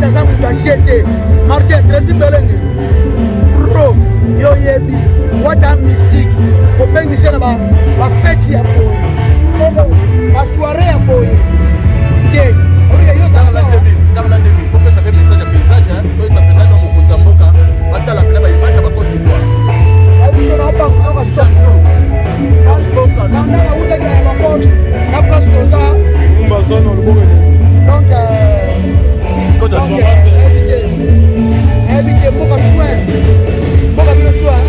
aza mutu achiete Martin Tracy Belenge Pro yo yebi wata mystique kopengisa na bafeti ya boye basoirée ya boye ke oyo yo ça la demi pour que ça fait message à paysage toi ça fait là dans mon compte mboka batala pela ba image ba ko tukwa abiso na ba ka soso mboka na uta ya ba ko na place de ça zone le bon donc quand on éviter beaucoup de soins beaucoup de soins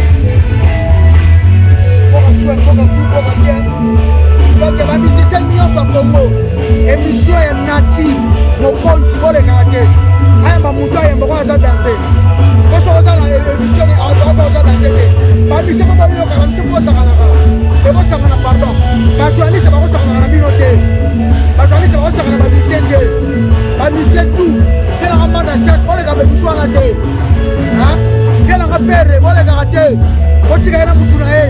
beaucoup bien donc ma mission c'est union sur Congo émission est native mon compte sur le quartier aya mamuto ya mboko za danser parce que ça la émission est en train de danser ma mission pas yo ka mission ko sakalaka e ko sakana pardon ma journaliste ba ko sakana na binote ma journaliste ba ko sakana ba mission de ba mission tout kela ka na chat on le ka mission la te hein kela ka faire on le ka te ko tika na mutu na e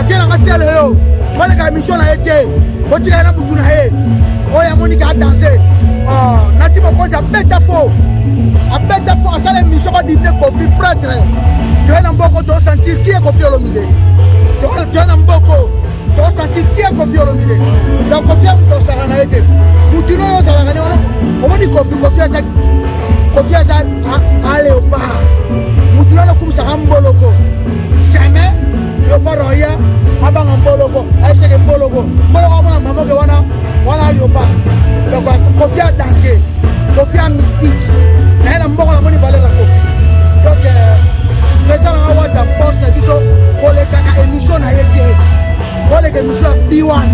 kela ka sele yo on le ka mission na été ko tika na mutu na e oya monika danser nati mokonzi abeta fo asala émission badimine Kofi prêtre toye na mboko tosentir qui est Kofi Olomide toye na mboko tosentir qui est Kofi Olomide donc Kofi amutu osala na ye te mutu noyo ozalaka ne wana omoni Kofi aza a léopard mutu noyo okumisaka mboloko jamais léopard oya abanga mboloko ayebiseke mboloko amona mamoke wana léopard donc Kofi a danger Kofi a mystique na la mboko la moni valeur la Kofi donc président na wata boss na biso koleka ka émission na yeke koleka émission B1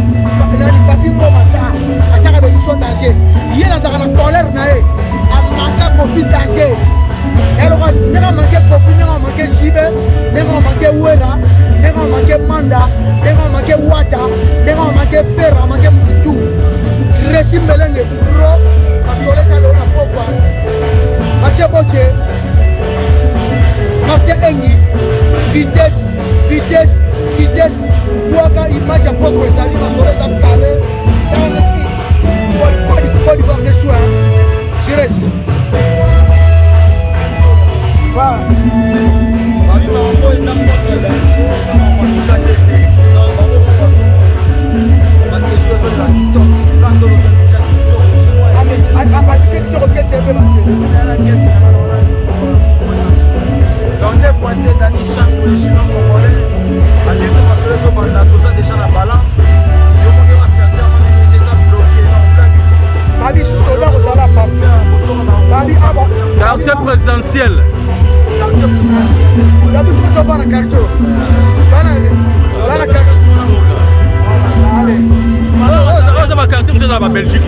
na li papi ngoma sa asaka émission danger yena zaka na colère na ye amaka Kofi danger elo ka nega manke Kofi nega manke Jibe nega manke Wera nega manke Manda nega manke Wata nega manke Fera manke Mutu Tracy Belenge Pro Masole sa lona pokwa Mathieu Boche Martin Engi vitesse Waka image ya pokwa ezali Masole sa kale Kodi kwa mnesua Jires Wa Mami mambo eza mpote la quartier présidentiel. Belgique.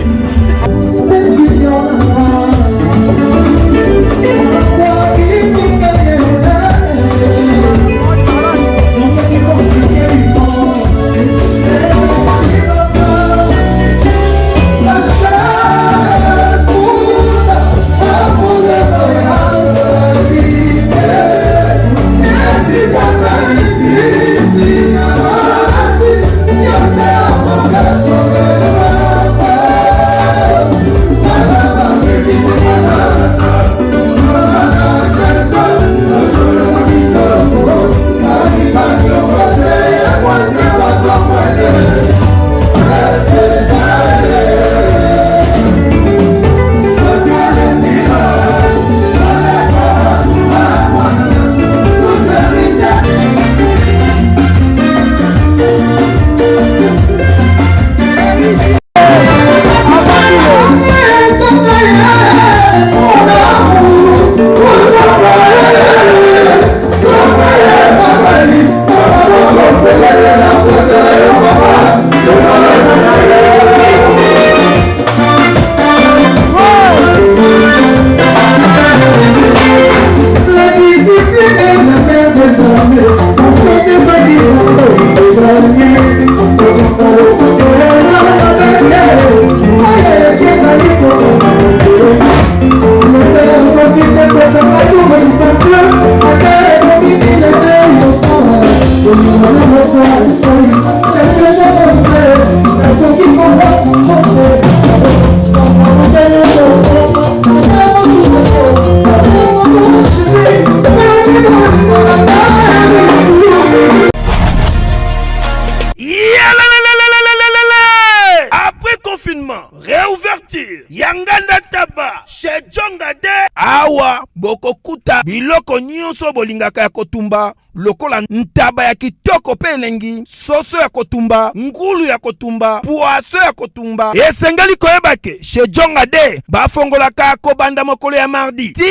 couture Yanganda Taba chez Djonga de awa bokokuta biloko nyonso bolingaka ya kotumba lokola ntaba ya kitoko pe elengi, soso ya kotumba, ngulu ya kotumba, poaso ya kotumba. Esengeli koyeba ke chez Djonga de bafongolaka kobanda mokolo ya mardi ti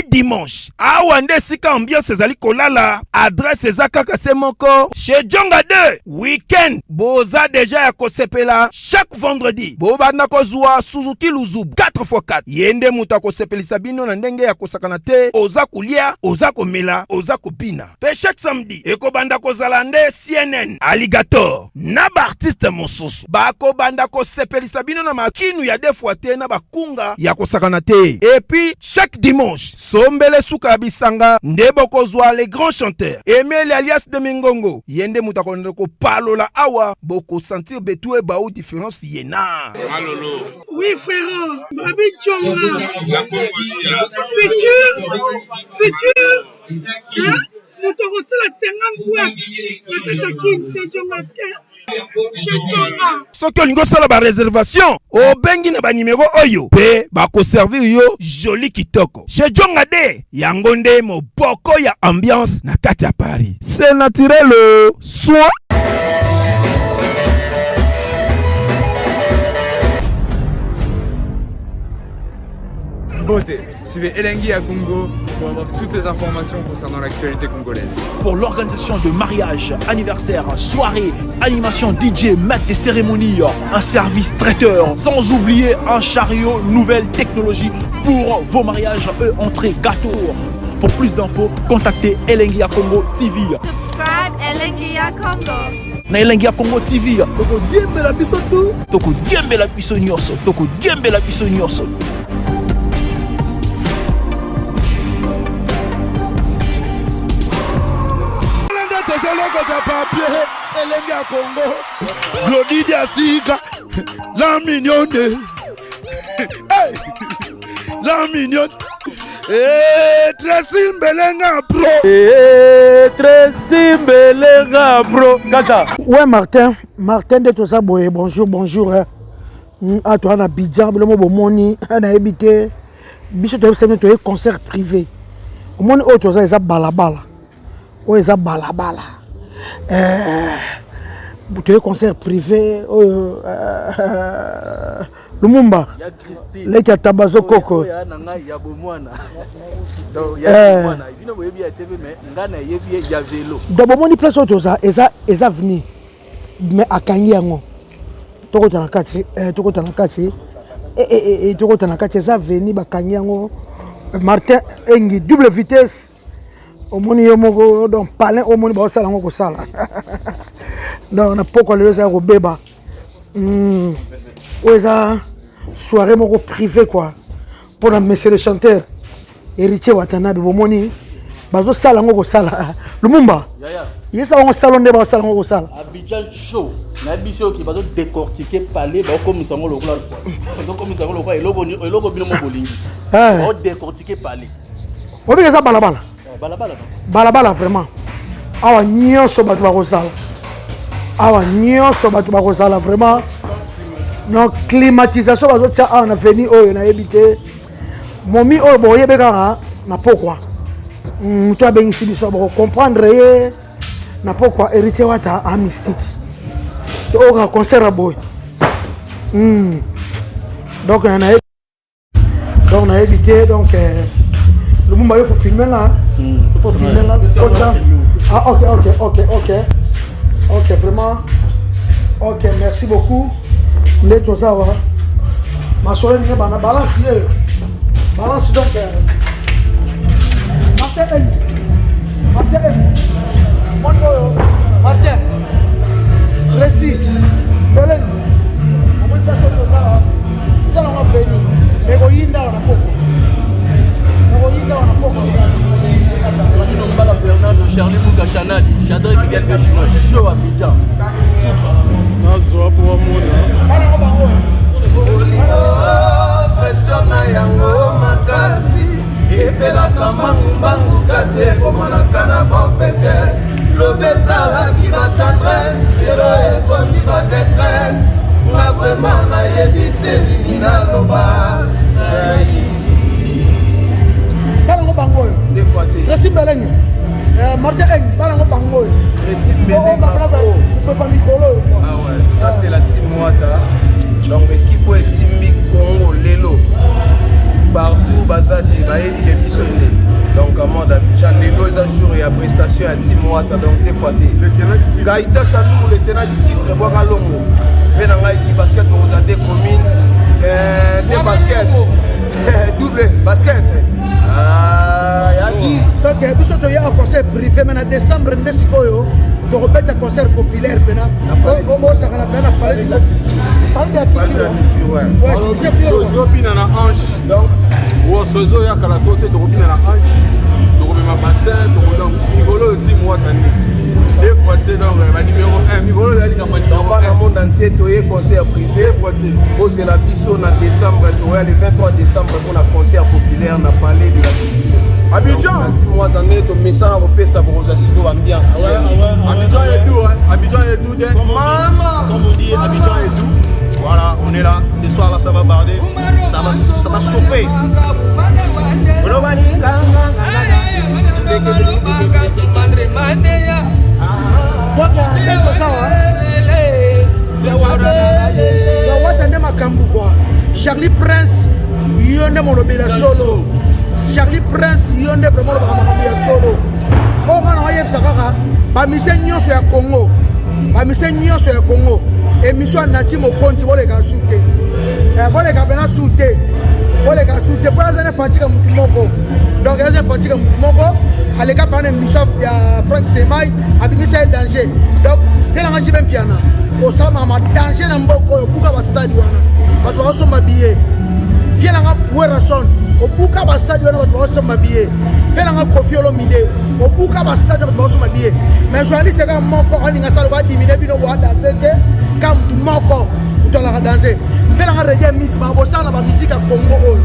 dimanche. Awa nde sika ambiance ezali kolala. Adresse eza kaka se moko chez Djonga de. Weekend boza deja ya kosepela chaque vendredi. Bobanda kozwa Suzuki Luzub 4x4. Yende muta kosepelisa bino na ndenge ya kosakana te. Oza kulia, oza komela, oza kopina. Pe chaque samedi ekobanda kozala nde CNN Alligator na ba artiste mosusu bakobanda kosepelisa bino na makinu ya defwa te na bakunga ya kosakana te. Et puis chaque dimanche sombele suka ya bisanga nde bokozwa les grands chanteurs Emile alias de Mingongo. Yende muta konde ko palola awa boko sentir betue ba ou différence yena. Malolo. Oui frère, Babi Djonga. La Congolia. Futur. Hein? Nous t'aurons la 50 boîtes. La Katakin, c'est Djonga. Chez Djonga. Soki olingo sala ba réservation o bengi na ba numéro oyo pe ba ko servir yo joli kitoko. Chez Djonga de yango nde moboko ya ambiance na kati ya Paris. C'est naturel soit Beauté. Suivez Elengi à Congo pour avoir toutes les informations concernant l'actualité congolaise. Pour l'organisation de mariage, anniversaire, soirée, animation DJ, maître des cérémonies, un service traiteur, sans oublier un chariot nouvelle technologie pour vos mariages et entrées gâteaux. Pour plus d'infos, contactez Elengi à Congo TV. Subscribe Elengi à Congo. Na Elengi à Congo TV. Toko diembe la biso tu. Toko diembe la biso nyonso. Toko diembe la biso nyonso. Elengi à Congo. Glody Diasiga. La mignonne. Hey. La mignonne. Tracy Mbelenga bro. Kata. Ouais Martin de Tosa Boye. Bonjour. À toi na Bidjan, le mot bomoni na habité. Biso to sema to concert privé. Au monde autre ça balabala. O eza balabala. Tu es concert privé Lumumba leki ya Tabazo Koko dabomoni place oyo toza eza venu mais akangi yango tokota na kati eza venu bakangi yango Martin Engi double vitesse omoni yo moko donc palin omoni ba osala ngo ko sala donc na poko lelo za ko beba oza soirée moko privé quoi pour na monsieur le chanteur Héritier Watanabe bomoni bazo sala ngo ko sala Lumumba yesa ngo salon de ba sala ngo ko sala Abidjan show na biso ki bazo décortiquer parler ba komisa ngo lokula bazo komisa ngo lokula eloko bino mo bolingi ba décortiquer parler obi eza balabala balabala vraiment awa nyonso bato bakosala vraiment non climatisation bazotia awa na veni oyo nayebi te momi oyo boyebe kaka na pokwa moto abengisi biso bakocomprendre ye na pokwa Héritier Wata a mystique te oyo kaka concert aboye donc nayebi te donc Lumumba il faut filmer là. Il faut filmer là. Ah ok, vraiment. Ok, merci beaucoup. Neto Zawa. Ma soeur n'est pas na balance hier. Balance donc. Martin. Martin. Récit. Belen. On va faire ça. Ça on va venir. Mais go yinda na poko. Mbala Fernando, Charlie Mouka Chanadi, Chadri Miguel Pechino, show à Bidjan. Nazo pour amona. Pression na yango makasi. Epela kambangu kase komana kana bopete. Lobesala qui va tendre, lelo ekomi ba détresse. Ma vraiment na yebite lina loba. formation à 10 mois, donc des fois. Le tenant du titre. Gaïta Sandou, le tenant du titre, Boga Longo. Venanga qui basket, on a des communes, des baskets. Double basket. Yaki. Donc, biso to ya concert privé mais en décembre ndesi koyo to repeta concert populaire pena. Ko sakana pena parler de la culture. Ouais, c'est fier. Zobina na hanche. Donc, wo sozo ya kala tote to robina na hanche. To robina bassin, to donc Migolo 10 mois tani. Deux fois c'est donc le numéro 1 Migolo la liga mani dans le monde entier to yé concert privé voici. Oh c'est la biso na décembre to le 23 décembre pour la concert populaire na palais de la culture. Abidjan 10 mois d'année to message européen ça pour Jasido ambiance. Abidjan est doux hein. Abidjan est doux d'être. Maman comme on dit Abidjan est doux. Voilà, on est là. Ce soir là ça va barder. Ça va chauffer. Charlie Prince, yonde molobela solo. Charlie Prince, yonde vraiment molobela solo. On a envoyé ça kaka. Ba mission nyonso ya Congo. Ba mission nyonso ya Congo. Émission nati mo konti bole ka souté. Bole ka bena souté. Bole ka souté. Pour la zone fatigue mutu moko. Donc la zone fatigue mutu moko. Ale ka prendre mission ya Frank Stemai, abimisa danger. Donc tela ngaji ben piana. Au sama ma danger na mboko buka ba stade wana. Bato ba soma billet. Viens nga wera son. Au buka ba stade wana bato ba soma billet. Viens nga Kofi Olomide. Au buka ba stade bato ba soma billet. Mais journaliste ka moko oni nga sala ba diminuer bino wa danser te. Kam tu moko utola ka danser. Viens nga reggae miss ba bo sala ba musique Congo oyo.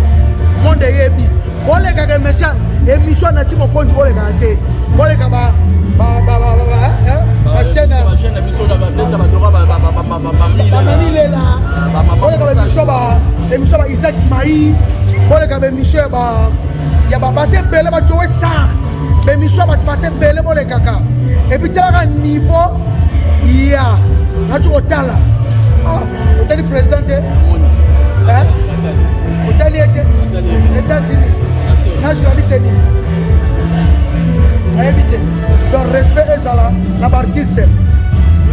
Monde yebi. Ole ka ke messian émission na timo konji ole ka te. Ole ka ba chaîne na biso na ba blessa ba droga ba mamilela. Ole ka émission ba Isaac Mai. Ole ka émission ba ya ba passer belle ba Joe Star. Émission ba passer belle ole kaka. Et puis tala niveau ya na tu otala. Ah, otali président hein? Otali États-Unis. Nationaliste ni éviter donc respect et ça là na artiste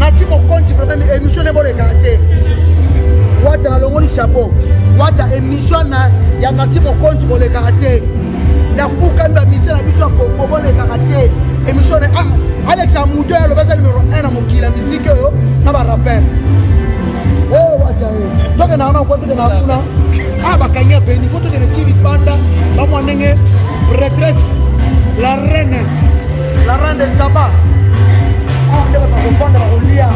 nati mo compte vraiment émission ne bole kate wata na longoli chapeau wata émission na ya nati mo compte bole kate na fuka mba mission na biso ko bole kate émission ne Alex Amuto le basa numéro 1 na mokila musique yo na ba rappeur oh wata donc na ko te na kuna bakanya veni photo de TV banda ba mwanenge prêtresse la reine de Saba on va confondre ba olia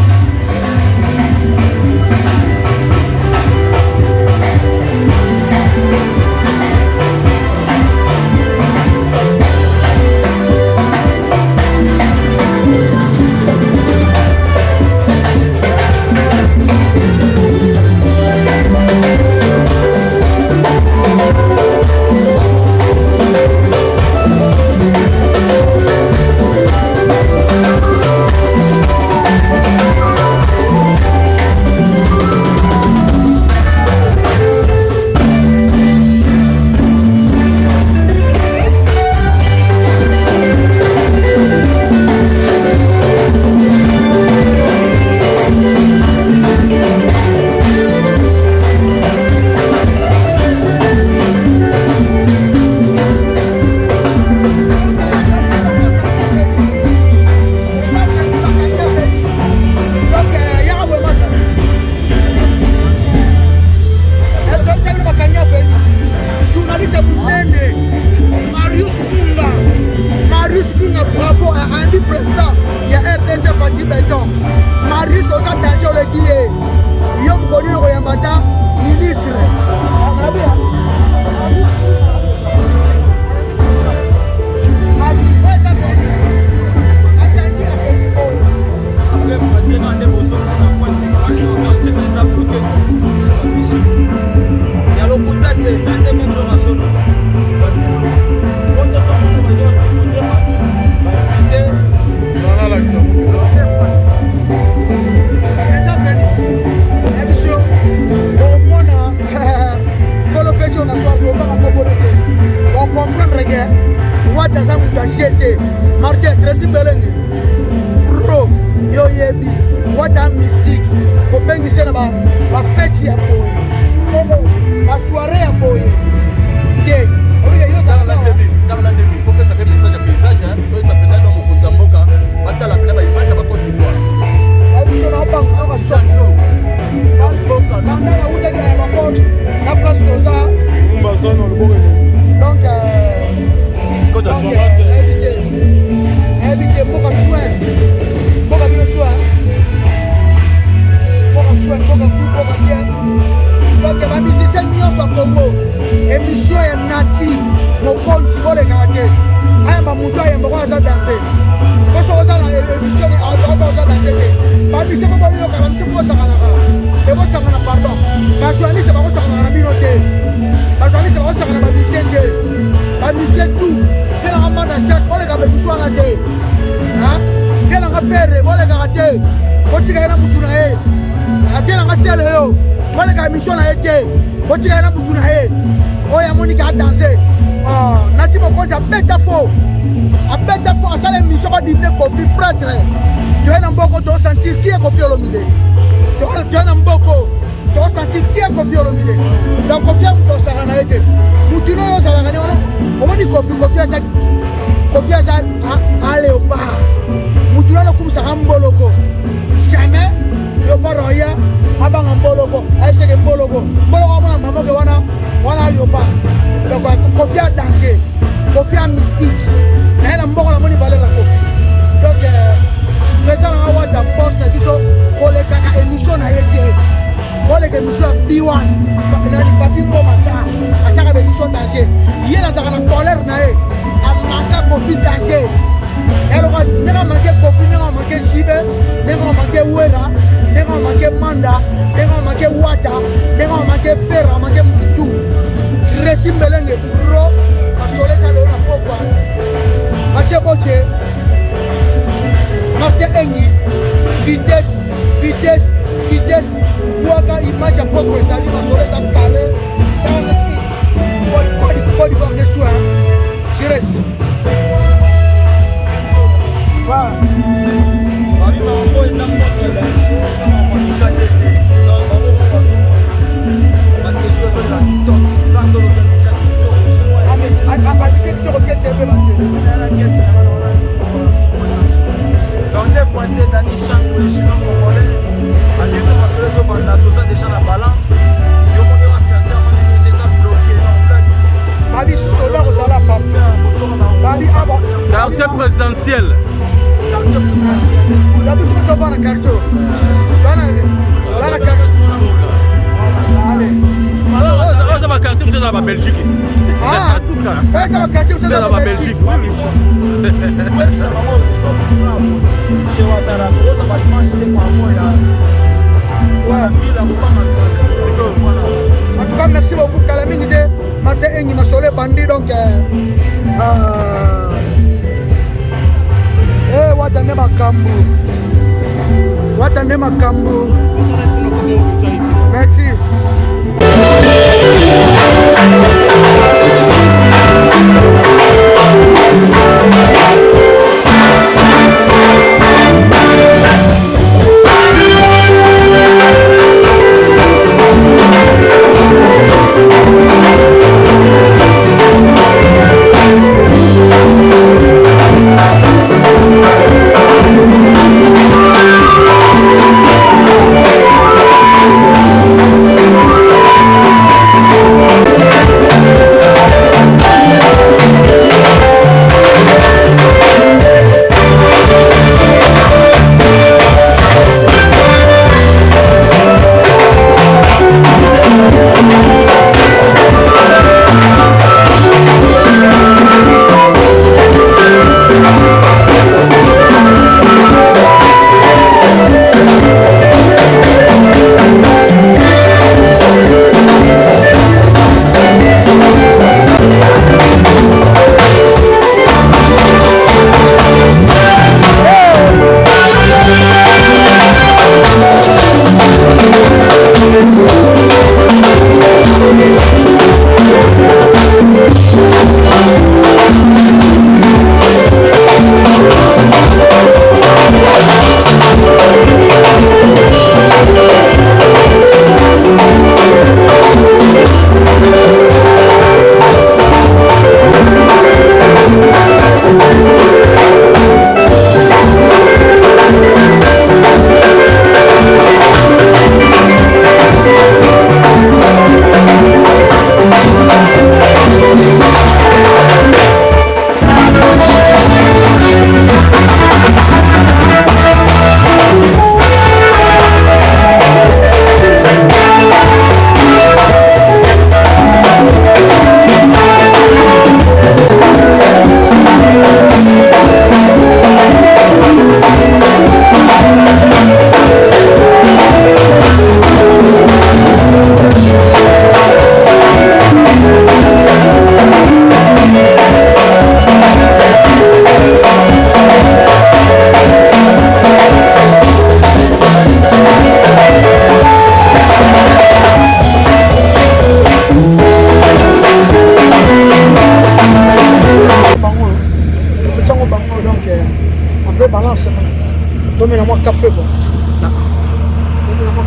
mystique kobengisa na bafeti ya boye basoire ya boye te la place toza donc éviter mboka soin mboka bien soin mboka bien donc bamisisa nyonso Congo émission ya nati mokonzi bolekaka te ayamba moto ayamba ko aza danse koso oza na émission aza danse te bamisa ko boyoka bamisa ko sakanaka ekosangana pardon bajournaliste bakosangana na bino te bajournaliste bakosangana bamisien te bamisien tout kelanga manda chat oleka bemission wana te kelanga fere bolekaka te otika ye na mutu na ye akelanga sele yo boleka émission na ye te otika ye na mutu na ye oyo amonika adanse nati mokonzi abeta fo asala émission badimine Kofi prêtre toye na mboko tosentir ki ye Kofi Olomide toye na mboko tosentir ki ye Kofi Olomide donc Kofi ya mutu osala na ye te mutu no oyo ozalaka ne wana omoni Kofi aza aléopard mutu no alokumisaka mboloko jamais léopard oya abanga mboloko ayebiseke mboloko amona mamoke wana léopard donc Kofi a danger Kofi a mystique na ye na mboko namoni valeur ya Kofi donc président nanga wata boss na biso kolekaka émission na ye te oleka émission ya B1 nani papi mboma asaka bémission danger ye nazaka na colère na ye amaka Kofi danger eloko ndenge amake Kofi ndenge amake Jibe ndenge amake Wera ndenge amake Manda ndenge amake Wata ndenge amake Fera amake Mututu Resi Mbelenge Ro asolesa leo na pokwa Mathieu Boche Martin Engi vitesse waka image ya pokwa ezali basolesa kale kodi kwa neswa Jires quartier présidentiel. En tout cas, merci beaucoup Kalamini de Martin Engi Masole Bandi donc watane makambu merci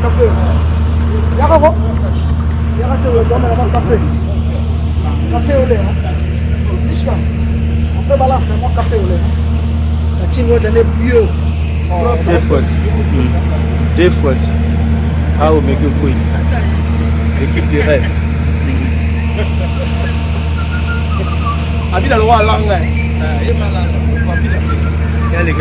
café. Yaka ko. Yaka te le donne la café. Café au lait. Michka. On peut balancer mon café au lait. La team doit donner mieux. Deux fois. Ah, au mec, oui. L'équipe des rêves. Abida le roi langue. Quel est le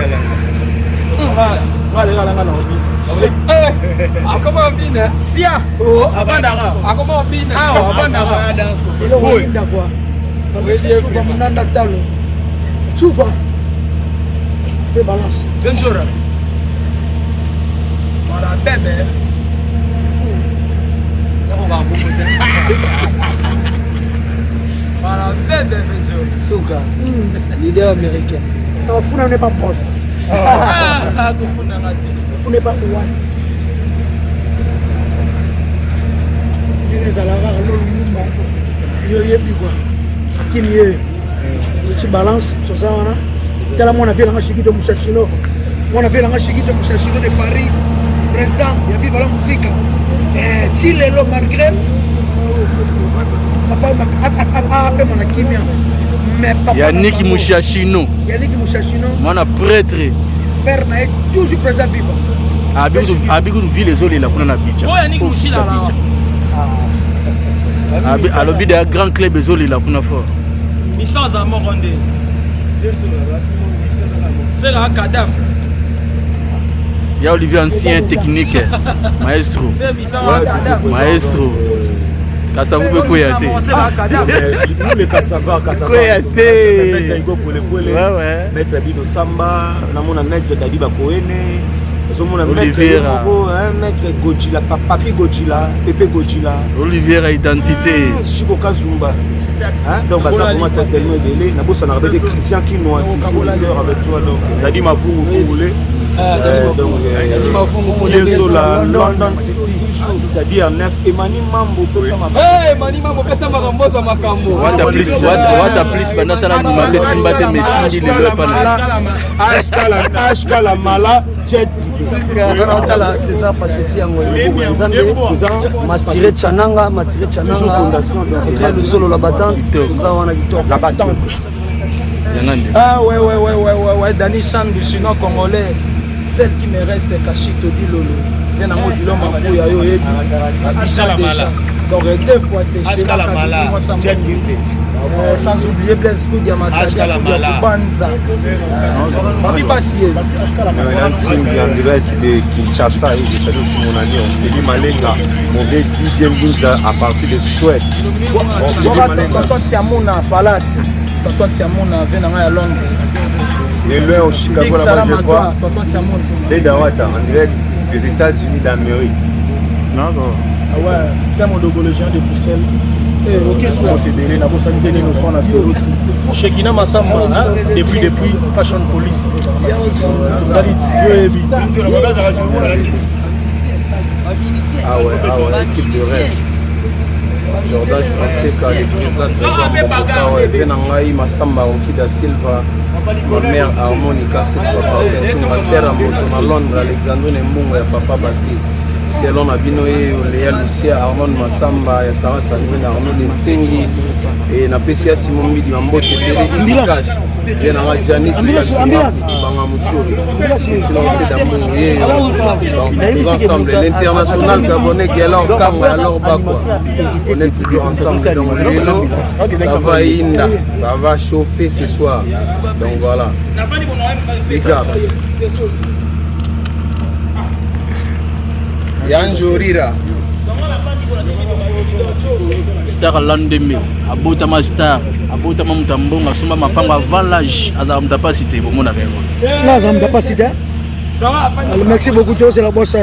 comment bien Sia oh avant d'ara comment bien avant d'ara danse il est bien quoi parce que tu vas m'nanda talo tu vas te balance 20 jours voilà bébé on va voilà bébé 20 jours Souka leader américain non Funa n'est pas proche Vous n'êtes pas ouan. Les alarats, il y a quoi. Qui mieux. Tu balances, tout ça, on a. Tellement on a fait la machine de Moussachino. On a fait la machine de Moussachino de Paris. Président, il y a vu la musique. Chile, le malgré. Papa, mon akimia. Yannick Moussachino. Yannick Moussachino. Mon prêtre. Père est toujours présent vivant. Abigou ville les autres là pour na bicha. Oh Yannick Moussila là. Alors bi des grands clubs les autres là pour na fort. Licence à Morondé. C'est la cadavre. Il y a Olivier ancien technique maestro. Maestro. Kasavu be koyate. Nous les Kassava koyate. Ouais. Maître Bido Samba, namona maître Dadiba Koene, namona Oliveira, maître Godzilla, Papi Godzilla, Pepe Godzilla. Oliveira identité. Chico Kazumba. Donc ça pour moi tellement belé, na bossa na avec Christian Kinoa toujours leader avec toi donc Dadi Mavungu vous voulez. Dadi Mavungu London City. Dadi en neuf Emani Mambo pesa ma. Emani Mambo pesa makamboza makambo. What a please pendant ça la dimanche Simba te Messi le pana. Ashkala mala jet. Tala César Pacheti yango Nzambe César Masire Chananga solo la battante ça on a dit la battante. Ah ouais Dani Chan du chinois congolais celle qui me reste Kashito Dilolo vient en mode l'homme pour yo yebi donc deux fois t'es chez sans oublier Blaise Koudia Matadi Banza Babi Bassier un team en direct de Kinshasa et je salue aussi mon ami on se dit Malenga mauvais DJ Mbunza à partir de Suède Tonton Tiamona Palace Tonton Tiamona vient à Londres et là au Chicago là-bas je crois Tonton Tiamona les Dawata en direct des États-Unis d'Amérique. D'accord. Ah ouais, c'est mon dogologien de Bruxelles. Et ok, soit TDL, na bossa ntene no sona seroti. Shekina Masamba, depuis Fashion Police. Salut, Yoebi. Ah ouais, équipe de rêve. Jordan Français, car le président de Zenangaï, Masamba, Ofida Silva, ma mère harmonica, cette fois par version, ma sœur à Moto, Londres, Alexandre Mbongo, et Papa Basket. Selon Abino et Léa Lucia, Armand Masamba, et Sarah Sandrine, Arnaud Nsengi, et Napesia Simon Midi, Mambo Tebele, Isikash, Jenara Janis, Bangamouchouri, Silence d'amour, nous ensemble, l'international gabonais, Galant, Kam, alors Bako, on est toujours ensemble dans le vélo, ça va Inda, ça va chauffer ce soir, donc voilà, les gars. Yanjorira Star Landemi abotama star abotama mutambonga somba mapanga avant l'âge azam capacité pour mon avec moi là azam capacité merci beaucoup toi c'est la bosse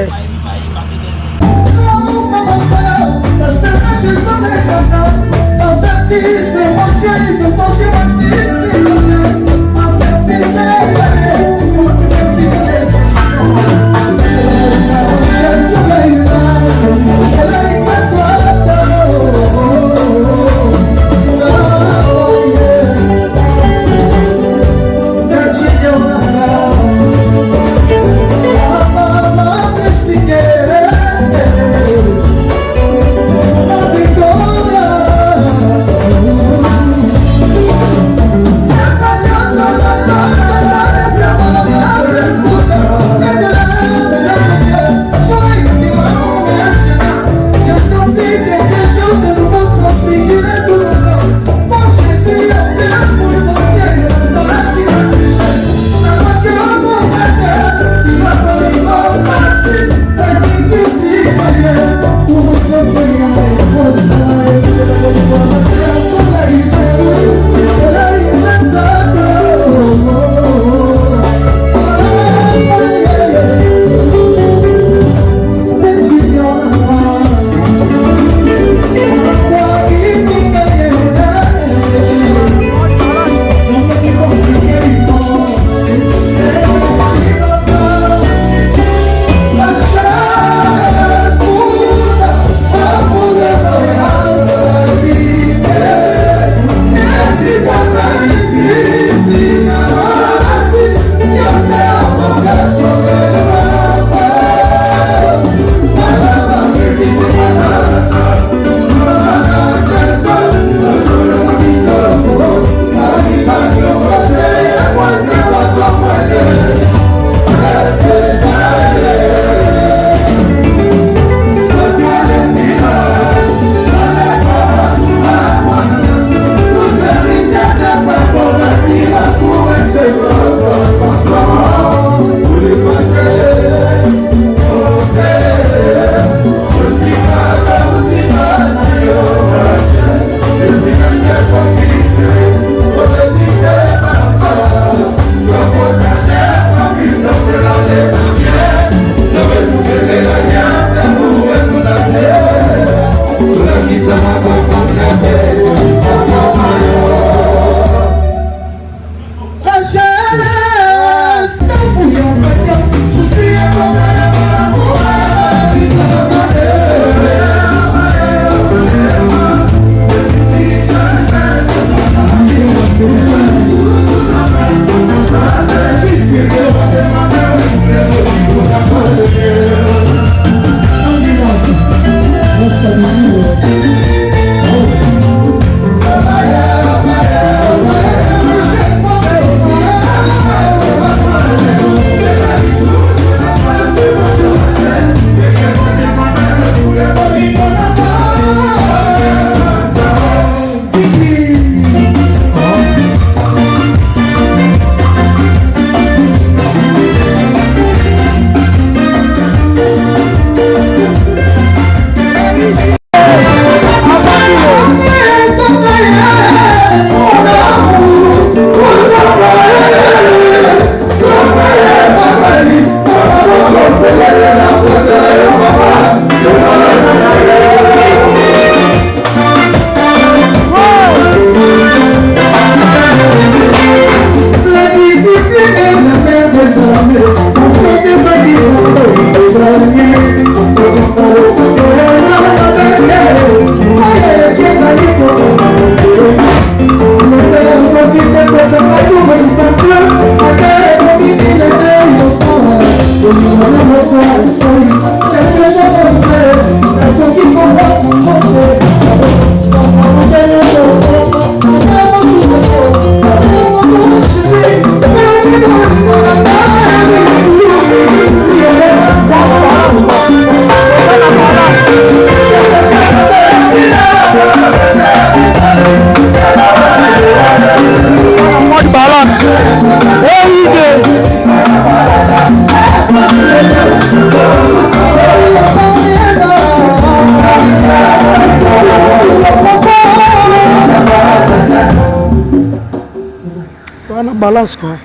balance la balance quoi.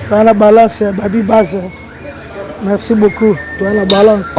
La balance, Babi Base. Merci beaucoup. Toi la balance.